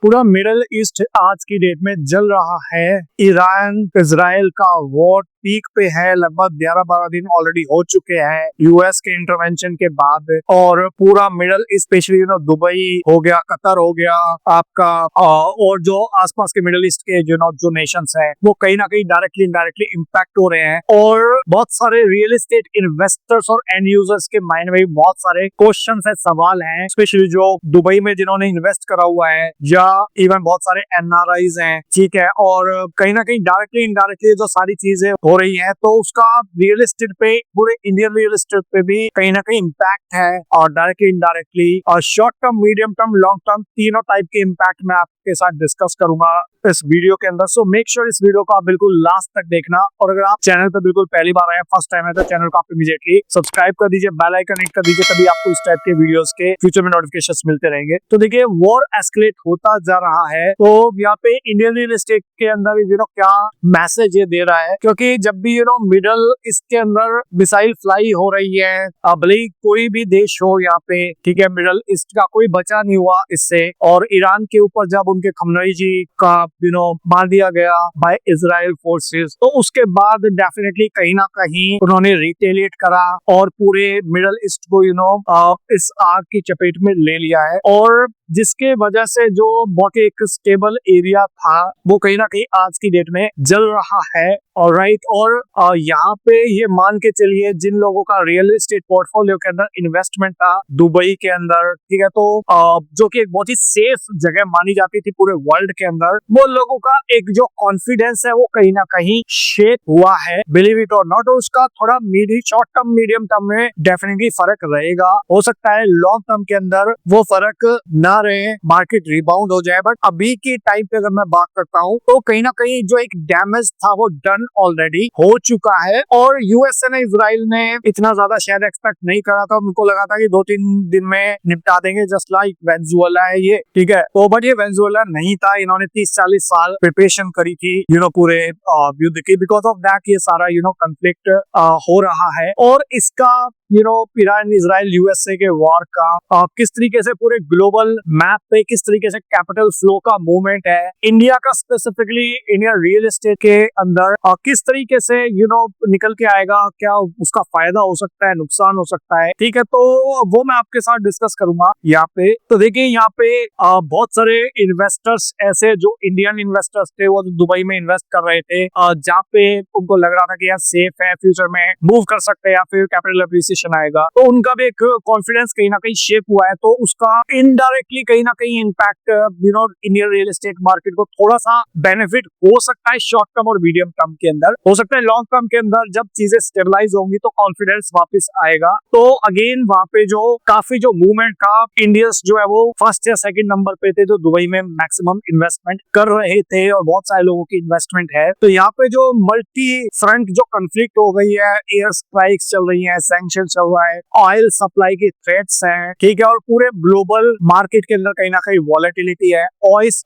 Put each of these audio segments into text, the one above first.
पूरा middle east आज की डेट में जल रहा है। ईरान इजराइल का वॉर पीक पे है, लगभग 11-12 दिन ऑलरेडी हो चुके हैं यूएस के इंटरवेंशन के बाद। और पूरा मिडिल ईस्ट स्पेशली दुबई हो गया, कतर हो गया आपका, और जो आसपास के मिडिल ईस्ट के जो नेशंस हैं वो कहीं ना कहीं डायरेक्टली इनडायरेक्टली इम्पैक्ट हो रहे हैं। और बहुत सारे रियल एस्टेट इन्वेस्टर्स और एंड यूजर्स के माइंड में भी बहुत सारे क्वेश्चंस है, सवाल हैं, स्पेशली जो दुबई में जिन्होंने इन्वेस्ट करा हुआ है, या इवन बहुत सारे एनआरआईज हैं, ठीक है। और कहीं ना कहीं डायरेक्टली इनडायरेक्टली जो सारी चीजें हो रही है तो उसका रियल एस्टेट पे, पूरे इंडियन रियल एस्टेट पे भी कहीं ना कहीं इम्पैक्ट है, और डायरेक्टली इनडायरेक्टली और short term, medium term, long term, तीनों टाइप के इम्पैक्ट मैं आपके साथ डिस्कस करूंगा इस वीडियो के अंदर। सो मेक श्योर इस वीडियो को आप बिल्कुल लास्ट तक देखना, और अगर आप चैनल पर बिल्कुल पहली बार आए, फर्स्ट टाइम है, तो चैनल को आप इमीडिएटली सब्सक्राइब कर दीजिए, बेल आइकन हिट कर दीजिए, तभी आपको इस टाइप के वीडियोस के फ्यूचर में नोटिफिकेशंस मिलते रहेंगे। तो देखिए, वॉर एस्केलेट होता जा रहा है, तो यहाँ पे इंडियन रियल एस्टेट के अंदर क्या मैसेज ये दे रहा है, क्योंकि जब भी मिडल इसके अंदर मिसाइल फ्लाई हो रही है, भले ही कोई भी देश हो यहाँ पे, ठीक है, मिडल ईस्ट का कोई बचा नहीं हुआ इससे। और ईरान के ऊपर जब उनके खमनई जी का मार दिया गया बाय इजराइल फोर्सेस, तो उसके बाद डेफिनेटली कहीं ना कहीं उन्होंने रिटेलिएट करा और पूरे मिडल ईस्ट को इस आग की चपेट में ले लिया है। और जिसके वजह से जो बहुत एक स्टेबल एरिया था वो कहीं ना कहीं आज की डेट में जल रहा है। ऑलराइट, और यहाँ पे ये मान के चलिए, जिन लोगों का रियल एस्टेट पोर्टफोलियो के अंदर इन्वेस्टमेंट था दुबई के अंदर, ठीक है, तो जो कि एक बहुत ही सेफ जगह मानी जाती थी पूरे वर्ल्ड के अंदर, वो लोगों का एक जो कॉन्फिडेंस है वो कहीं ना कहीं शेक हुआ है, बिलीव इट और नॉट। उसका थोड़ा शॉर्ट टर्म, मीडियम टर्म में डेफिनेटली फर्क रहेगा, हो सकता है लॉन्ग टर्म के अंदर वो फर्क ना रहे, मार्केट रिबाउंड हो जाए। बट अभी की टाइम पे अगर मैं बात करता हूँ तो कहीं ना कहीं जो एक डैमेज था वो डन ऑलरेडी हो चुका है। और यूएसए ने, इजराइल ने इतना ज्यादा शायद एक्सपेक्ट नहीं करा था, उनको लगा था कि 2-3 दिन में निपटा देंगे, जस्ट लाइक वेनेजुएला है ये, ठीक है। तो बट ये वेनेजुएला नहीं था, इन्होंने 30-40 साल प्रिपरेशन करी थी पूरे युद्ध की। बिकॉज ऑफ दैट ये सारा कंफ्लिक्ट हो रहा है। और इसका ईरान इजराइल यूएसए के वॉर का किस तरीके से पूरे ग्लोबल मैप पे किस तरीके से कैपिटल फ्लो का मूवमेंट है, इंडिया का स्पेसिफिकली इंडियन रियल एस्टेट के अंदर किस तरीके से निकल के आएगा, क्या उसका फायदा हो सकता है, नुकसान हो सकता है, ठीक है। तो वो मैं आपके साथ डिस्कस करूंगा यहाँ पे। तो देखिए, यहाँ पे बहुत सारे इन्वेस्टर्स ऐसे जो इंडियन इन्वेस्टर्स थे वो दुबई में इन्वेस्ट कर रहे थे, जहाँ पे उनको लग रहा था कि यार सेफ है, फ्यूचर में मूव कर सकते हैं या फिर कैपिटल एप्रिसिएशन आएगा, तो उनका भी एक कॉन्फिडेंस कहीं ना कहीं शेप हुआ है। तो उसका इनडायरेक्टली कहीं ना कहीं impact Indian real estate market को थोड़ा सा बेनिफिट हो सकता है शॉर्ट टर्म और मीडियम टर्म के अंदर। हो सकता है लॉन्ग टर्म के अंदर जब चीजें स्टेबलाइज होंगी तो कॉन्फिडेंस वापस आएगा। तो अगेन वहां पे जो काफी जो मूवमेंट था, इंडियंस जो है वो फर्स्ट या सेकंड नंबर पे थे जो दुबई में मैक्सिमम इन्वेस्टमेंट कर रहे थे, और बहुत सारे लोगों की इन्वेस्टमेंट है। तो यहाँ पे जो मल्टी फ्रंट जो कंफ्लिक्ट हो गई है, एयर स्ट्राइक्स चल रही है, सैंक्शन चल रहा है, ऑयल सप्लाई की थ्रेट्स हैं, ठीक है, और पूरे ग्लोबल मार्केट के अंदर कहीं ना कहीं वॉलेटिलिटी है,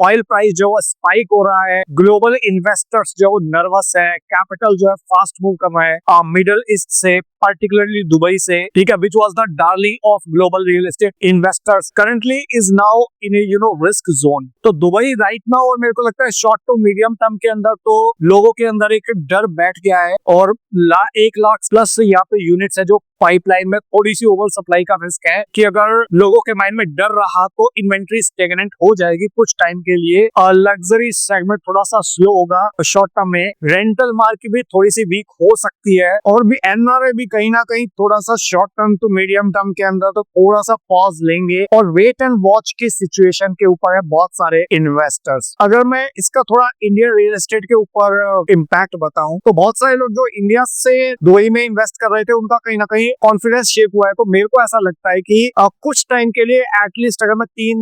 ऑयल प्राइस जो है स्पाइक हो रहा है, ग्लोबल इन्वेस्टर्स जो नर्वस है, कैपिटल जो है फास्ट मूव कर रहा है मिडिल ईस्ट से, particularly दुबई से, ठीक है, which was the darling of global real estate investors, currently is now in a risk zone। तो दुबई राइट नाउ, और मेरे को लगता है शॉर्ट टू मीडियम टर्म के अंदर तो लोगों के अंदर एक डर बैठ गया है, और 1 लाख प्लस यहाँ पे यूनिट्स है जो पाइपलाइन में, थोड़ी सी ओवर सप्लाई का रिस्क है कि अगर लोगों के माइंड में डर रहा तो इन्वेंट्री स्टेगनेंट हो जाएगी कुछ टाइम के लिए, और लग्जरी सेगमेंट थोड़ा सा स्लो होगा शॉर्ट टर्म में, रेंटल मार्केट भी थोड़ी सी वीक हो सकती है, और भी एनआरए भी कहीं ना कहीं थोड़ा सा short term to medium term के अंदर तो थोड़ा सा पॉज लेंगे, और वेट एंड वॉच की सिचुएशन के ऊपर है बहुत सारे इन्वेस्टर्स। अगर मैं इसका थोड़ा इंडियन रियल एस्टेट के ऊपर इम्पैक्ट बताऊं तो बहुत सारे लोग जो इंडिया से दुबई में इन्वेस्ट कर रहे थे उनका कहीं ना कहीं कॉन्फिडेंस शेप हुआ है। तो मेरे को ऐसा लगता है कि कुछ टाइम के लिए एटलीस्ट, अगर मैं 3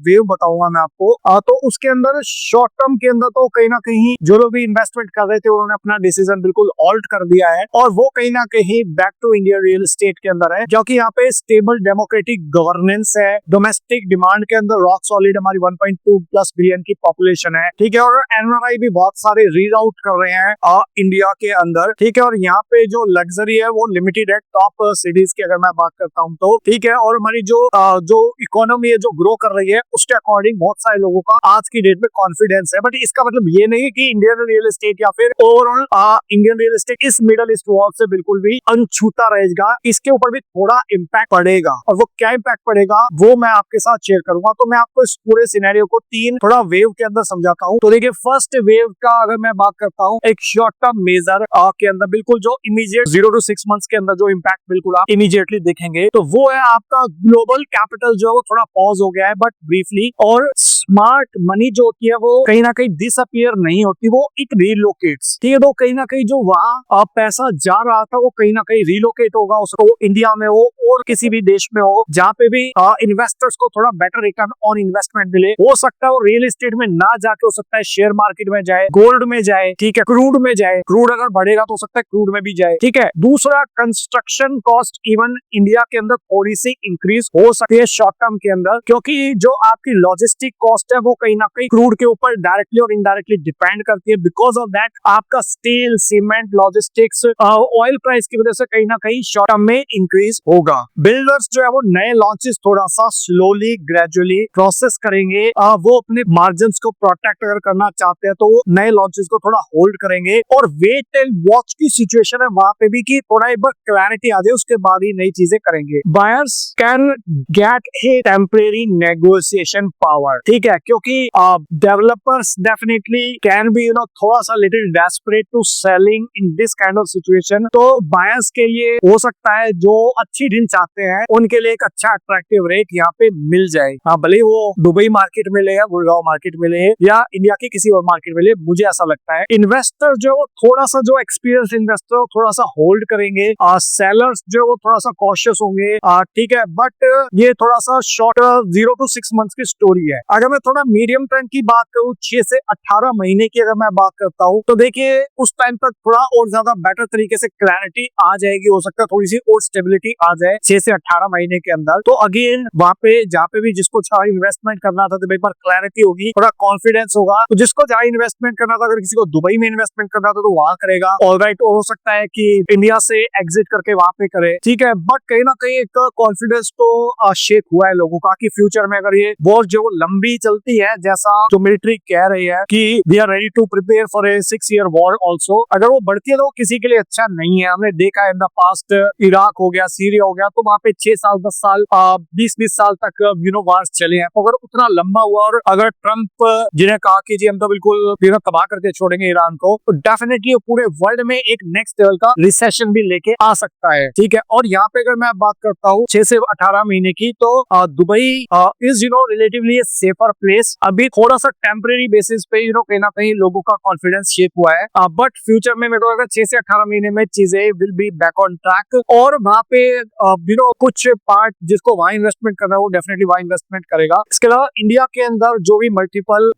वेव बताऊंगा मैं आपको, तो उसके अंदर शॉर्ट टर्म के अंदर तो कहीं ना कहीं जो लोग भी इन्वेस्टमेंट कर रहे थे उन्होंने अपना डिसीजन बिल्कुल ऑल्ट कर दिया है, और वो कहीं ना कहीं back to India real estate के अंदर है, क्योंकि यहाँ पे स्टेबल डेमोक्रेटिक गवर्नेंस है, डोमेस्टिक डिमांड के अंदर रॉक सॉलिड हमारी 1.2+ बिलियन की पॉपुलेशन है, ठीक है, और एनआरआई भी बहुत सारे रीड आउट कर रहे हैं इंडिया के अंदर, ठीक है, और यहाँ पे जो लग्जरी है वो लिमिटेड है टॉप सिटीज की अगर मैं बात करता हूँ तो, ठीक है, और हमारी जो इकोनॉमी है जो ग्रो कर रही है उसके अकॉर्डिंग बहुत सारे लोगों का आज की डेट में कॉन्फिडेंस है। बट इसका मतलब ये नहीं है कि इंडियन रियल एस्टेट या फिर ओवरऑल इंडियन रियल एस्टेट इस मिडल ईस्ट वॉर से बिल्कुल भी अनछूता रहेगा, इसके ऊपर भी थोड़ा इम्पैक्ट पड़ेगा, और वो क्या इम्पैक्ट पड़ेगा वो मैं आपके साथ शेयर करूंगा। तो मैं आपको इस पूरे सिनेरियो को तीन थोड़ा वेव के अंदर समझाता हूँ। तो देखिए, फर्स्ट वेव का अगर मैं बात करता हूँ एक शॉर्ट टर्म मेजर के अंदर, बिल्कुल जो इमीडिएट 0 to 6 मंथ्स के अंदर जो इम्पैक्ट बिल्कुल आप इमीडिएटली देखेंगे, तो वो है आपका ग्लोबल कैपिटल जो है वो थोड़ा पॉज हो गया है, बट ब्रीफली, और स्मार्ट मनी जो होती है वो कहीं ना कहीं डिसअपियर नहीं होती, वो एक रिलोकेट्स, ठीक है, तो कहीं ना कहीं जो वहां पैसा जा रहा था वो कहीं ना कहीं रिलोकेट होगा, उसको इंडिया में हो और किसी भी देश में हो जहाँ पे भी इन्वेस्टर्स को थोड़ा बेटर रिटर्न ऑन इन्वेस्टमेंट मिले। हो सकता है वो रियल एस्टेट में ना जाके हो सकता है शेयर मार्केट में जाए, गोल्ड में जाए, ठीक है, क्रूड में जाए, क्रूड अगर बढ़ेगा तो हो सकता है क्रूड में भी जाए, ठीक है। दूसरा, कंस्ट्रक्शन कॉस्ट इवन इंडिया के अंदर थोड़ी सी इंक्रीज हो सकती है शॉर्ट टर्म के अंदर, क्योंकि जो आपकी लॉजिस्टिक कॉस्ट है वो कहीं ना कहीं क्रूड के ऊपर डायरेक्टली और इनडायरेक्टली डिपेंड करती है। बिकॉज ऑफ दैट आपका steel, cement, logistics, oil price की वजह से कहीं ना कहीं शॉर्ट टर्म में इंक्रीज होगा। बिल्डर्स जो है वो नए लॉन्चेस थोड़ा सा स्लोली ग्रेजुअली प्रोसेस करेंगे, वो अपने मार्जिन को प्रोटेक्ट अगर करना चाहते हैं तो वो नए लॉन्चेस को थोड़ा होल्ड करेंगे, और वेट एंड वॉच की सिचुएशन है वहां पे भी कि थोड़ा एक बार क्लैरिटी आ जाए उसके बाद ही नई चीजें करेंगे। Buyers can get a temporary negotiation power, ठीक है, क्योंकि डेवलपर्स डेफिनेटली कैन बी थोड़ा सा little desperate to selling in this kind of situation. तो बायर्स के लिए हो सकता है जो अच्छी डील चाहते हैं उनके लिए एक अच्छा अट्रैक्टिव रेट यहाँ पे मिल जाए, हाँ, भले वो दुबई मार्केट में ले या गुड़गांव मार्केट में ले या इंडिया की किसी और मार्केट में ले, मुझे ऐसा लगता है इन्वेस्टर जो थोड़ा सा, जो एक्सपीरियंस इन्वेस्टर थोड़ा सा होल्ड करेंगे, सेलर्स जो वो थोड़ा सा कॉशियस होंगे, ठीक है, बट ये थोड़ा सा शॉर्ट 0 to 6 मंथ्स की स्टोरी है। अगर मैं थोड़ा मीडियम टर्म की बात करूँ, 6 से 18 महीने की अगर मैं बात करता हूँ, तो देखिए उस टाइम तक थोड़ा और ज्यादा बेटर तरीके से क्लैरिटी आ जाएगी, हो सकता है थोड़ी सी और स्टेबिलिटी आ जाए 6 से 18 महीने के अंदर। तो अगेन वहाँ पे जहाँ पे भी जिसको चाहे इन्वेस्टमेंट करना था तो एक बार क्लैरिटी होगी, थोड़ा कॉन्फिडेंस होगा, तो जिसको चाहे इन्वेस्टमेंट करना था, अगर किसी को दुबई में इन्वेस्टमेंट करना था तो वहां करेगा, ऑलराइट, और हो सकता है कि इंडिया से एग्जिट करके वहां पे करे, ठीक है, बट कहीं ना कहीं एक कॉन्फिडेंस तो शेक हुआ है लोगों का कि फ्यूचर में अगर ये वॉर जो लंबी चलती है, जैसा जो मिलिट्री कह रही है कि we are ready to prepare for a 6-year war also, अगर वो बढ़ती है तो किसी के लिए अच्छा नहीं है। हमने देखा है इन द पास्ट, इराक हो गया, सीरिया हो गया, तो वहां पे 6 साल 10 साल 20-20 साल तक वार्स चले हैं। तो अगर उतना लंबा हुआ और अगर ट्रम्प जिन्हें कहा कि जी हम तो बिल्कुल तबाह करके छोड़ेंगे ईरान को, तो डेफिनेटली पूरे वर्ल्ड में एक नेक्स्ट लेवल का रिसेशन भी लेके आ सकता है, ठीक है। और यहाँ पे अगर मैं बात करता हूँ 6 से 18 महीने की, तो Dubai is relatively A safer place. अभी थोड़ा सा टेम्परेरी बेसिस पे कहीं ना कहीं लोगों का कॉन्फिडेंस शेक हुआ है, बट फ्यूचर में मेरे को लगा 6 से 18 महीने में चीजें will be back on track, और वहाँ पे कुछ पार्ट जिसको वहाँ इन्वेस्टमेंट करना है वो डेफिनेटली वहाँ इन्वेस्टमेंट करेगा। इसके अलावा इंडिया के अंदर जो भी मल्टीपल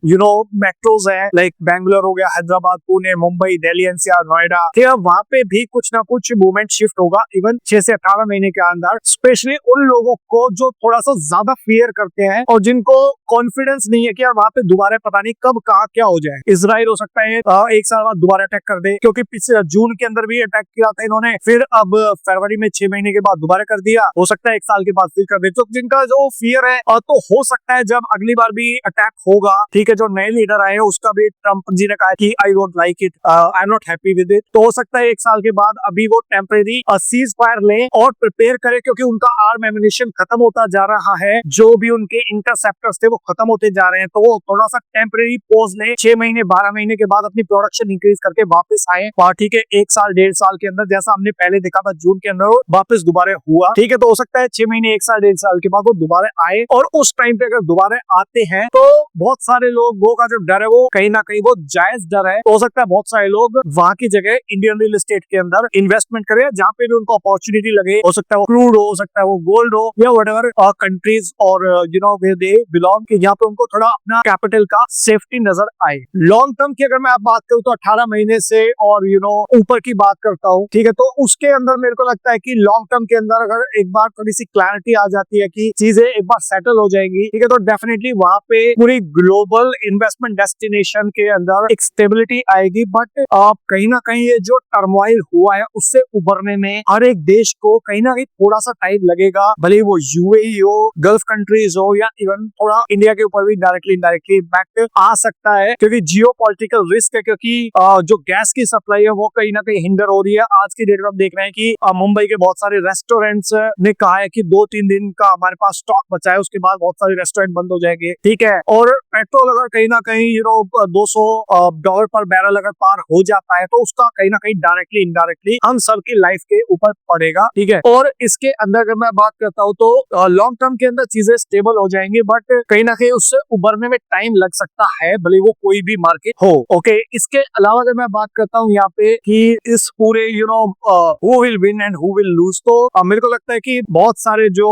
मेट्रोज है, लाइक बैंगलोर हो गया, हैदराबाद, पुणे, मुंबई, दिल्ली, एनसीआर, नोएडा, वहाँ पे भी कुछ ना कुछ मूवमेंट शिफ्ट होगा इवन 6 से 18 महीने के अंदर, स्पेशली उन लोगों को जो थोड़ा सा ज्यादा फियर करते हैं और जिनको कॉन्फिडेंस नहीं है कि यार वहाँ पे दोबारा पता नहीं कब कहाँ क्या हो जाए। इजराइल हो सकता है 1 साल बाद दोबारा अटैक कर दे, क्योंकि पिछले जून के अंदर भी अटैक किया था इन्होंने, फिर अब फरवरी में 6 महीने के बाद दोबारा कर दिया, हो सकता है 1 साल के बाद फिर कर दे। तो जिनका जो फियर है, तो हो सकता है जब अगली बार भी अटैक होगा, ठीक है, जो नए लीडर आए हैं उसका भी ट्रम्प जी ने कहा कि I don't like it, I am not happy with it, तो हो सकता है 1 साल के बाद अभी वो टेम्परेरी सीज फायर ले और प्रिपेयर करे, क्योंकि उनका आर्म एम्युनिशन खत्म होता जा रहा है, जो भी उनके इंटरसेप्टर्स थे वो खत्म होते जा रहे हैं, तो वो थोड़ा सा टेम्परेरी पोज ले, 6 महीने 12 महीने के बाद अपनी प्रोडक्शन इंक्रीज करके वापस आए, ठीक है, 1 साल 1.5 साल के अंदर, जैसा हमने पहले देखा था जून के अंदर वापस दोबारा हुआ, ठीक है। तो हो सकता है 6 महीने 1 साल 1.5 साल के बाद वो दोबारा आए, और उस टाइम पे अगर दोबारा आते हैं तो बहुत सारे लोगों का जो डर है वो कहीं ना कहीं वो जायज डर है, तो हो सकता है बहुत सारे लोग वहां की जगह इंडियन रियल एस्टेट के अंदर इन्वेस्टमेंट करें, जहाँ पे भी उनको अपॉर्चुनिटी लगे, हो सकता है वो क्रूड हो सकता है वो गोल्ड हो या व्हाटएवर कंट्रीज और वेयर दे बिलोंग, कि यहाँ पे उनको थोड़ा अपना कैपिटल का सेफ्टी नजर आए। लॉन्ग टर्म की अगर मैं आप बात करूँ तो 18 महीने से और ऊपर की बात करता हूँ, ठीक है, तो उसके अंदर मेरे को लगता है कि लॉन्ग टर्म के अंदर अगर एक बार थोड़ी सी क्लैरिटी आ जाती है कि चीजें एक बार सेटल हो जाएंगी, ठीक है, तो डेफिनेटली वहां पे पूरी ग्लोबल इन्वेस्टमेंट डेस्टिनेशन के अंदर एक स्टेबिलिटी आएगी। बट कहीं ना कहीं ये जो टर्मोइल हुआ है उससे उभरने में हर एक देश को कहीं ना कहीं थोड़ा सा टाइम लगेगा, भले वो यूएई हो, गल्फ कंट्रीज हो, या इवन थोड़ा इंडिया के ऊपर भी डायरेक्टली इनडायरेक्टली इम्पैक्ट आ सकता है, क्योंकि जियोपॉलिटिकल रिस्क है, क्योंकि जो गैस की सप्लाई है वो कहीं ना कहीं हिंडर हो रही है। आज की डेट में हम देख रहे हैं कि मुंबई के बहुत सारे रेस्टोरेंट्स ने कहा है कि 2-3 दिन का हमारे पास स्टॉक बचा है, उसके बाद बहुत सारे रेस्टोरेंट बंद हो जाएंगे, ठीक है। और पेट्रोल अगर कहीं ना कहीं $200 पर बैरल अगर पार हो जाता है तो उसका कहीं ना कहीं डायरेक्टली इनडायरेक्टली हम सब की लाइफ के ऊपर पड़ेगा, ठीक है। और इसके अंदर अगर मैं बात करता हूँ तो लॉन्ग टर्म के अंदर चीजें स्टेबल हो जाएंगी, बट कहीं ना कहीं उससे उभरने में टाइम लग सकता है, भले वो कोई भी मार्केट हो। ओके, इसके अलावा अगर मैं बात करता हूँ यहाँ पे कि इस पूरे who will win and who will lose, तो मेरे को लगता है कि बहुत सारे जो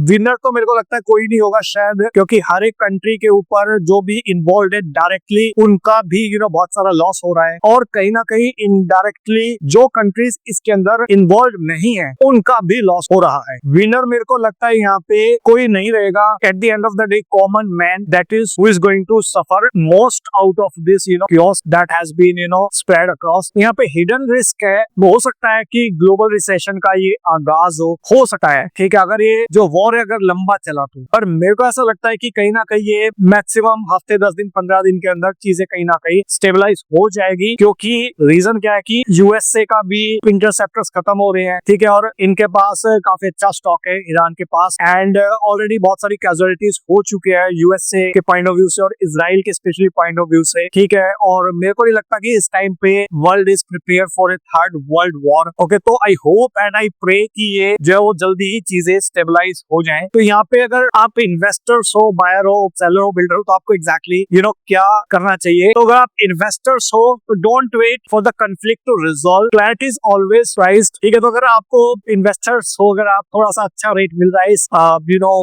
विनर तो मेरे को लगता है कोई नहीं होगा शायद, क्योंकि हर एक कंट्री के ऊपर जो भी इन्वॉल्व है डायरेक्टली उनका भी बहुत सारा लॉस हो रहा है, और कहीं ना कहीं इनडायरेक्टली जो कंट्रीज इसके अंदर इन्वॉल्व नहीं है उनका भी लॉस हो रहा है। विनर मेरे को लगता है यहाँ पे कोई नहीं रहेगा। At the end of the day common man that is who is going to suffer most out of this chaos that has been spread across। यहाँ पे हिडन रिस्क है, वो हो सकता है कि ग्लोबल रिसेशन का ये आगाज हो सकता है, ठीक है, अगर ये जो वॉर है अगर लंबा चला तो। पर मेरे को ऐसा लगता है कि कहीं ना कहीं ये मैक्सिमम हफ्ते 10 दिन 15 दिन के अंदर चीजें कहीं ना कहीं स्टेबलाइज हो जाएगी, क्योंकि रीजन क्या है कि यूएसए का भी इंटरसेप्टर्स खत्म हो रहे हैं, ठीक है, और इनके पास काफी अच्छा स्टॉक है ईरान के पास, एंड ऑलरेडी बहुत सारी कैजुअलिटीज हो चुके हैं यूएसए के पॉइंट ऑफ व्यू से और इजराइल के स्पेशली पॉइंट ऑफ व्यू से, ठीक है। और मेरे को नहीं लगता कि इस टाइम पे world is prepare for a third world war. Okay, तो I hope and I pray कि ये जो है वो जल्दी ही चीजें स्टेबलाइज हो जाएं। तो यहाँ पे अगर आप इन्वेस्टर्स हो, बायर हो, सेलर हो, बिल्डर हो, तो आपको एग्जैक्टली क्या करना चाहिए। तो अगर आप इन्वेस्टर्स हो तो don't wait for the conflict to resolve, clarity is always priced, ठीक है। तो अगर आपको इन्वेस्टर्स हो, अगर आप थोड़ा सा अच्छा रेट मिल रहा है इस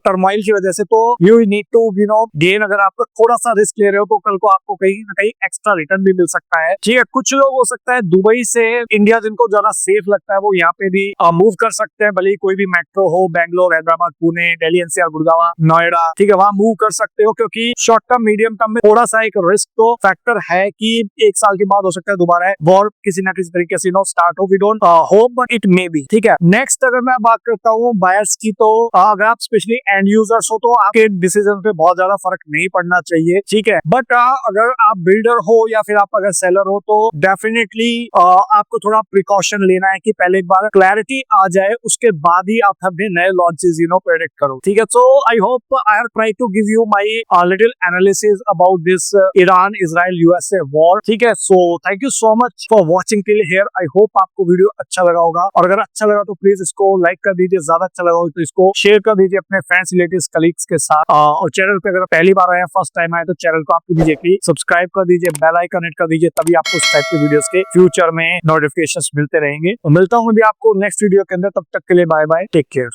टर्मोइल की वजह से, तो यू नीड टू गेन। अगर आप थोड़ा सा रिस्क ले रहे हो तो कल को आपको कहीं ना कहीं एक्स्ट्रा रिटर्न भी मिल सकता है, ठीक है। कुछ लोग हो सकता है दुबई से इंडिया जिनको ज्यादा सेफ लगता है वो यहाँ पे भी मूव कर सकते हैं, भले ही कोई भी मेट्रो हो, बैंगलोर, हैदराबाद, पुणे, दिल्ली एनसीआर, गुड़गांव, नोएडा, ठीक है, वहां मूव कर सकते हो, क्योंकि शॉर्ट टर्म मीडियम टर्म में थोड़ा सा एक रिस्क तो फैक्टर है कि 1 साल के बाद हो सकता है दोबारा वॉर किसी ना किसी तरीके से स्टार्ट हो। We don't hope but it may be, ठीक है। नेक्स्ट अगर मैं बात करता हूँ बायर्स की, तो अगर आप स्पेशली एंड यूजर्स हो तो आपके डिसीजन पे बहुत ज्यादा फर्क नहीं पड़ना चाहिए, ठीक है। बट अगर आप बिल्डर हो या फिर आप अगर सेलर हो तो डेफिनेटली आपको थोड़ा प्रिकॉशन लेना है कि पहले एक बार क्लैरिटी आ जाए, उसके बाद ही आप अपने नए लॉन्चेस प्रेडिक्ट करो, ठीक है। So I hope I have tried to give you my little analysis about this Iran Israel USA war, ठीक है। So thank you so much for watching till here. I hope आपको video अच्छा लगा होगा, और अगर अच्छा लगा तो प्लीज इसको लाइक कर दीजिए, ज्यादा अच्छा लगा हो तो इसको शेयर कर दीजिए अपने फ्रेंड्स, रिलेटिव्स, कलीग्स के साथ। और चैनल पे अगर पहली बार आया, फर्स्ट टाइम आया, तो चैनल को आप कीजिए सब्सक्राइब कर दीजिए, बेल आइकन हिट कर दीजिए, तभी आपको इस टाइप के वीडियोस के फ्यूचर में नोटिफिकेशंस मिलते रहेंगे। तो मिलता हूँ भी आपको नेक्स्ट वीडियो के अंदर, तब तक के लिए बाय बाय, टेक केयर।